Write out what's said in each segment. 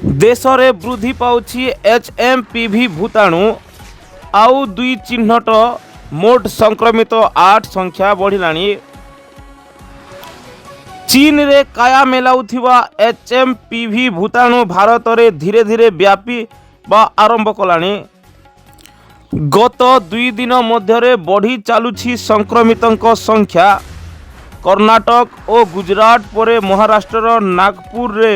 देश में वृद्धि पाउछि एचएमपीवी भूताणु आउ दुई चिन्हट मोट संक्रमित 8 संख्या बढ़िलानी। चीन रे काया मेलाउथिबा एचएमपीवी भूताणु भारत रे धीरे धीरे व्यापी बा आरंभ कलानी। गत 2 दिन मध्य बढ़ी चलुछि संक्रमितों संख्या। कर्नाटक और गुजरात पर महाराष्ट्र नागपुर रे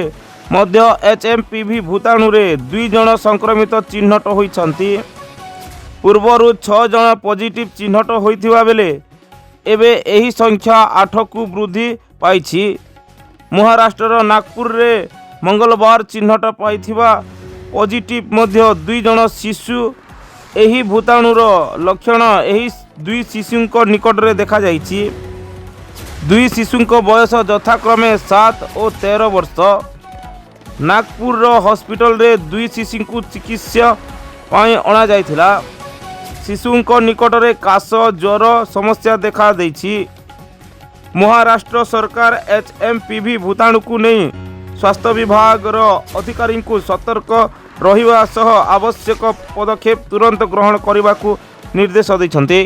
मध्य एचएमपीवी भूताणु रे 2 जन संक्रमित चिन्हट होइछंती। पूर्वरु 6 जन पॉजिटिव चिन्हट होइथिबा बेले एबे एही संख्या 8 को वृद्धि पाइछि। महाराष्ट्र नागपुर रे मंगलवार चिन्हट पाइथिबा पॉजिटिव मध्य 2 जन शिशु एही भूताणुर लक्षण एही 2 शिशुंक निकट रे देखा जाइछि। 2 शिशुंक बयस यथाक्रमे 7 और 13 वर्ष। नागपुर हॉस्पिटल रे 2 शिशु चिकित्सा पाई अणा जाइथिला। शिशुंक निकट रे काश ज्वर समस्या देखा देइछि। महाराष्ट्र सरकार एचएमपीवी भूताणु को नहीं स्वास्थ्य विभाग अधिकारी को सतर्क रहिबा सह आवश्यक पदक्षेप तुरंत ग्रहण करने को निर्देश दैछन्ते।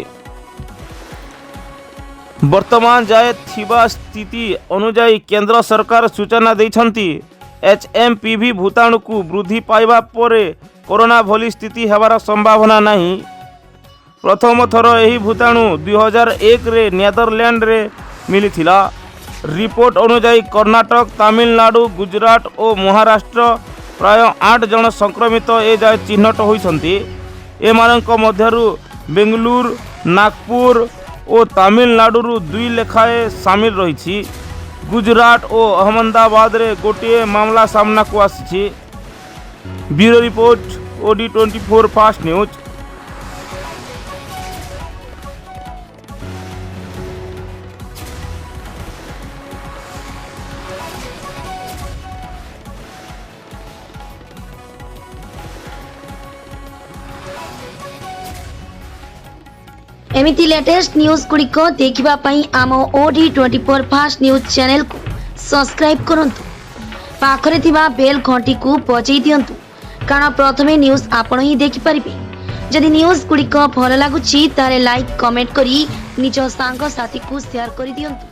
वर्तमान जाए थिबा स्थिति अनुजाई केंद्र सरकार सूचना दैछन्ति एचएमपीवी भूताणु को वृद्धि पाइबा परे कोरोना भली स्थिति हेबार संभावना नहीं। प्रथम थर यही भूताणु 2001 रे नेदरलैंड रे मिलिथिला। रिपोर्ट अनुजाई कर्नाटक, तमिलनाडु, गुजरात और महाराष्ट्र प्राय 8 जन संक्रमित ए जाए चिन्हट होइछन्ति। एमानक मध्यरु बेंगलुरु, नागपुर और तमिलनाडु 2 लेखाए सामिल रही। गुजरात और अहमदाबाद रे गोटे मामला सामना को आसी। Bureau report OD24 fast news. एमिति लेटेस्ट न्यूज गुड़िक देखिबा पई आम OD24 फास्ट न्यूज चैनल को सब्सक्राइब करंतु। पाखरे थिबा बेल घंटी को बजाई दियंतु, कारण प्रथमे न्यूज आपण ही देखि परिबे। जदि न्यूज गुड़िक भल लागुची तारे लाइक कमेंट करी निज सांग साथी को शेयर करि दियंतु।